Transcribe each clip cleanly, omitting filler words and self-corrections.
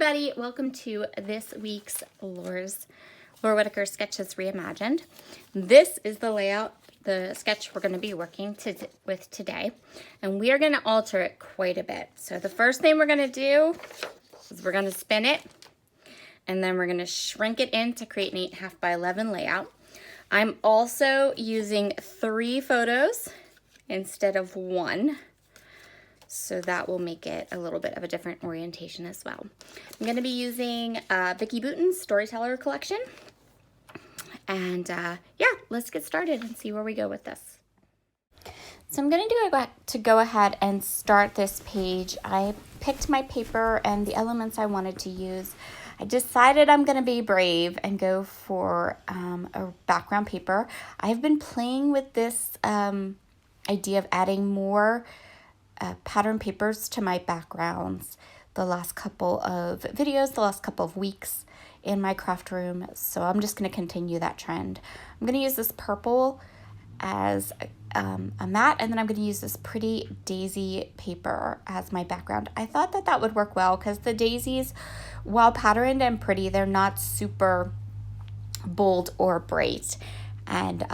everybody, welcome to this week's Laura Whitaker Sketches Reimagined. This is the layout, the sketch we're going to be working with today, and we are going to alter it quite a bit. So the first thing we're going to do is we're going to spin it, and then we're going to shrink it in to create an 8.5 by 11 layout. I'm also using 3 photos instead of 1. So that will make it a little bit of a different orientation as well. I'm going to be using Vicki Boutin's Storyteller collection. And yeah, let's get started and see where we go with this. So I'm going to go ahead and start this page. I picked my paper and the elements I wanted to use. I decided I'm going to be brave and go for a background paper. I've been playing with this idea of adding more pattern papers to my backgrounds the last couple of videos, the last couple of weeks in my craft room. So I'm just going to continue that trend. I'm going to use this purple as a matte, and then I'm going to use this pretty daisy paper as my background. I thought that would work well because the daisies, while patterned and pretty, they're not super bold or bright. And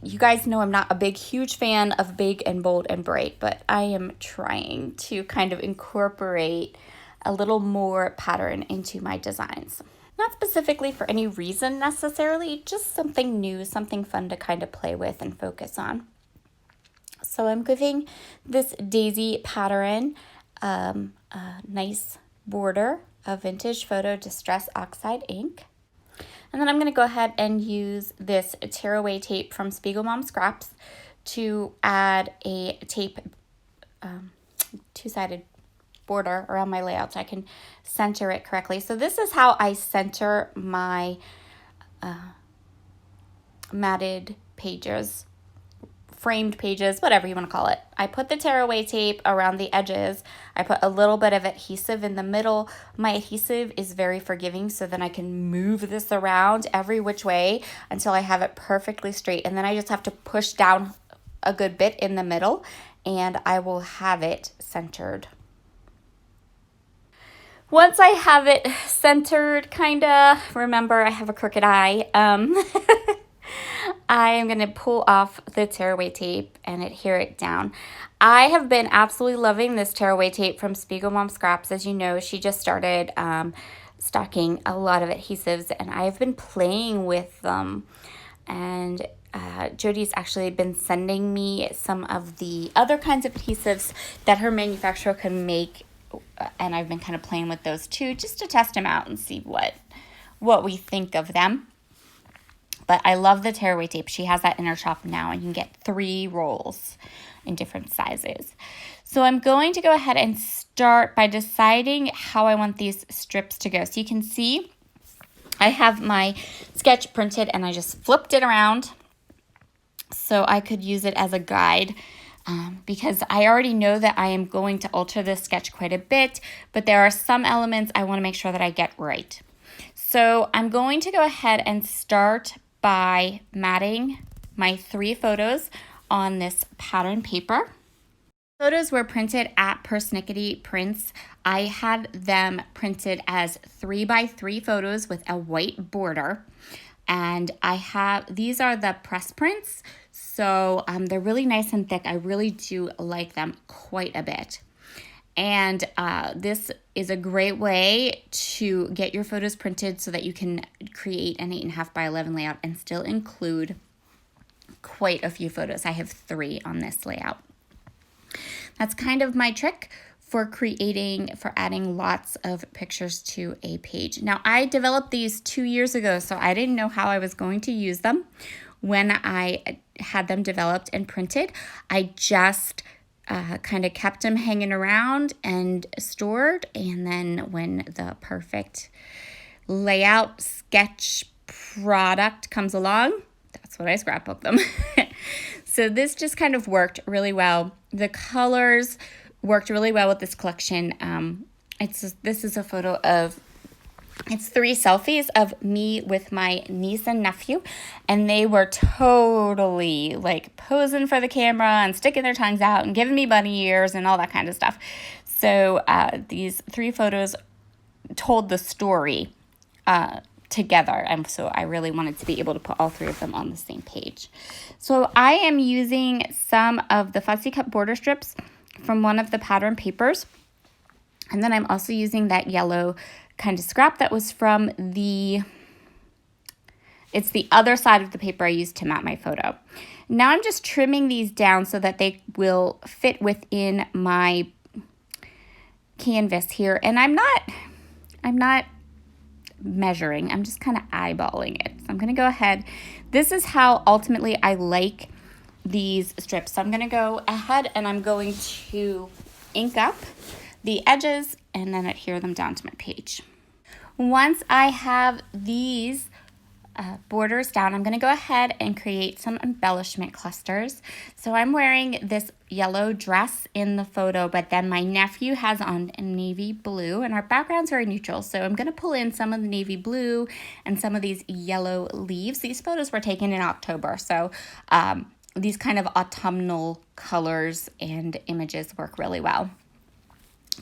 you guys know I'm not a huge fan of big and bold and bright, but I am trying to kind of incorporate a little more pattern into my designs. Not specifically for any reason necessarily, just something new, something fun to kind of play with and focus on. So I'm giving this daisy pattern a nice border of Vintage Photo Distress Oxide ink. And then I'm going to go ahead and use this tearaway tape from Spiegel Mom Scraps to add a tape, two-sided border around my layout so I can center it correctly. So this is how I center my matted pages, framed pages, whatever you want to call it. I put the tearaway tape around the edges. I put a little bit of adhesive in the middle. My adhesive is very forgiving, so then I can move this around every which way until I have it perfectly straight. And then I just have to push down a good bit in the middle and I will have it centered. Once I have it centered, remember I have a crooked eye, I am going to pull off the tearaway tape and adhere it down. I have been absolutely loving this tearaway tape from Spiegel Mom Scraps. As you know, she just started stocking a lot of adhesives, and I've been playing with them. And Jody's actually been sending me some of the other kinds of adhesives that her manufacturer can make, and I've been kind of playing with those too, just to test them out and see what we think of them. But I love the tearaway tape. She has that in her shop now, and you can get 3 rolls in different sizes. So I'm going to go ahead and start by deciding how I want these strips to go. So you can see I have my sketch printed, and I just flipped it around so I could use it as a guide. Because I already know that I am going to alter this sketch quite a bit, but there are some elements I want to make sure that I get right. So I'm going to go ahead and start by matting my 3 photos on this pattern paper. Photos were printed at Persnickety Prints. I had them printed as 3 by 3 photos with a white border. And these are the press prints, so they're really nice and thick. I really do like them quite a bit. And this is a great way to get your photos printed so that you can create an 8.5 by 11 layout and still include quite a few photos. I have 3 on this layout. That's kind of my trick for adding lots of pictures to a page. Now, I developed these 2 years ago, so I didn't know how I was going to use them when I had them developed and printed. I just kind of kept them hanging around and stored, and then when the perfect layout sketch product comes along, that's when I scrapbook them. So this just kind of worked really well. The colors worked really well with this collection. This is a photo of, it's 3 selfies of me with my niece and nephew, and they were totally like posing for the camera and sticking their tongues out and giving me bunny ears and all that kind of stuff. So these 3 photos told the story together. And so I really wanted to be able to put all three of them on the same page. So I am using some of the fussy cut border strips from one of the pattern papers. And then I'm also using that yellow kind of scrap that was from it's the other side of the paper I used to map my photo. Now I'm just trimming these down so that they will fit within my canvas here. And I'm not measuring, I'm just kind of eyeballing it. So I'm going to go ahead. This is how ultimately I like these strips. So I'm going to go ahead and I'm going to ink up the edges and then adhere them down to my page. Once I have these borders down, I'm going to go ahead and create some embellishment clusters. So I'm wearing this yellow dress in the photo, but then my nephew has on a navy blue and our background's very neutral. So I'm going to pull in some of the navy blue and some of these yellow leaves. These photos were taken in October. So these kind of autumnal colors and images work really well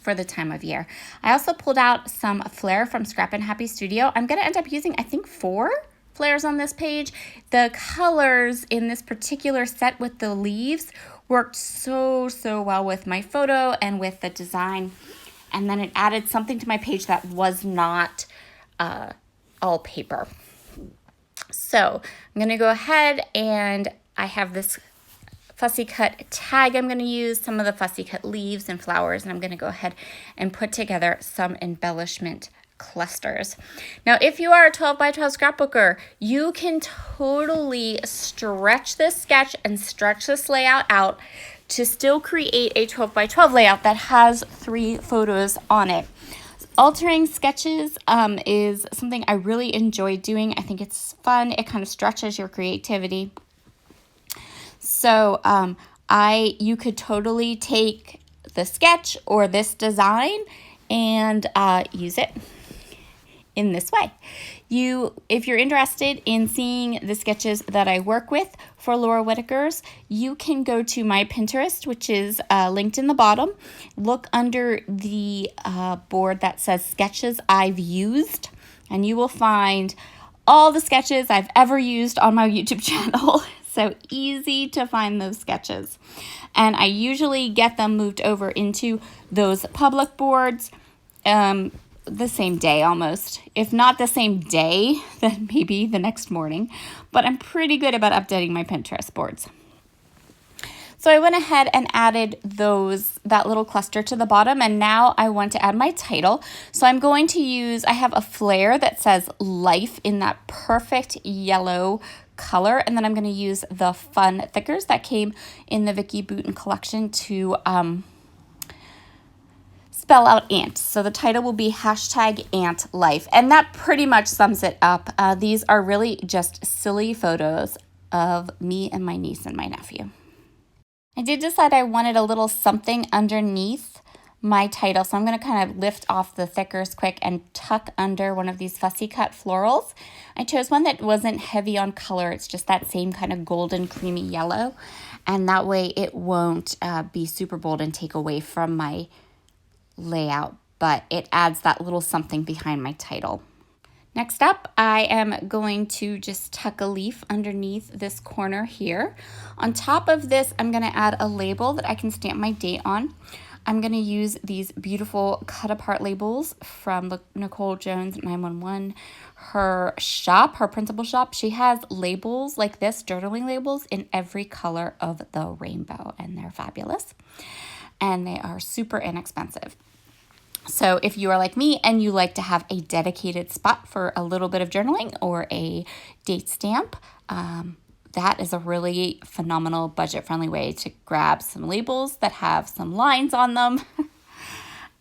for the time of year. I also pulled out some flair from Scrap and Happy Studio. I'm going to end up using, I think, 4 flares on this page. The colors in this particular set with the leaves worked so well with my photo and with the design. And then it added something to my page that was not all paper. So I'm going to go ahead and I have this fussy cut tag I'm going to use, some of the fussy cut leaves and flowers, and I'm going to go ahead and put together some embellishment clusters. Now, if you are a 12 by 12 scrapbooker, you can totally stretch this sketch and stretch this layout out to still create a 12 by 12 layout that has 3 photos on it. Altering sketches is something I really enjoy doing. I think it's fun. It kind of stretches your creativity. So you could totally take the sketch or this design and use it in this way. If you're interested in seeing the sketches that I work with for Laura Whitaker's, you can go to my Pinterest, which is linked in the bottom. Look under the board that says sketches I've used, and you will find all the sketches I've ever used on my YouTube channel. So easy to find those sketches. And I usually get them moved over into those public boards the same day almost. If not the same day, then maybe the next morning. But I'm pretty good about updating my Pinterest boards. So I went ahead and added that little cluster to the bottom, and now I want to add my title. So I'm going to I have a flare that says life in that perfect yellow color, and then I'm going to use the fun thickers that came in the Vicki Boutin collection to spell out ant. So the title will be #AntLife, and that pretty much sums it up. These are really just silly photos of me and my niece and my nephew. I did decide I wanted a little something underneath my title, so I'm going to kind of lift off the thickers quick and tuck under one of these fussy cut florals. I chose one that wasn't heavy on color. It's just that same kind of golden creamy yellow, and that way it won't be super bold and take away from my layout, but it adds that little something behind my title. Next up, I am going to just tuck a leaf underneath this corner here. On top of this, I'm going to add a label that I can stamp my date on. I'm going to use these beautiful cut-apart labels from Nicole Jones 911. Her shop, her principal shop, she has labels like this, journaling labels, in every color of the rainbow, and they're fabulous. And they are super inexpensive. So if you are like me and you like to have a dedicated spot for a little bit of journaling or a date stamp, that is a really phenomenal budget-friendly way to grab some labels that have some lines on them.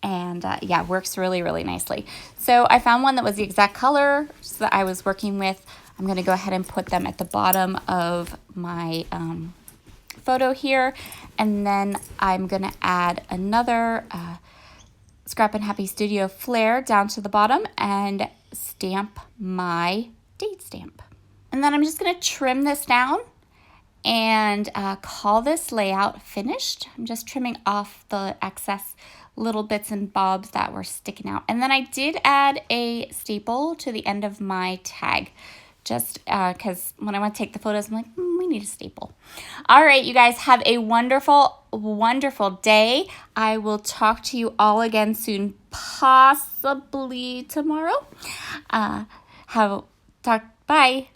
And yeah, works really, really nicely. So I found one that was the exact color that I was working with. I'm going to go ahead and put them at the bottom of my photo here. And then I'm going to add another Scrap and Happy Studio flare down to the bottom and stamp my date stamp. And then I'm just going to trim this down and call this layout finished. I'm just trimming off the excess little bits and bobs that were sticking out. And then I did add a staple to the end of my tag, just because when I want to take the photos, I'm like, we need a staple. All right, you guys, have a wonderful, wonderful day. I will talk to you all again soon, possibly tomorrow. Bye.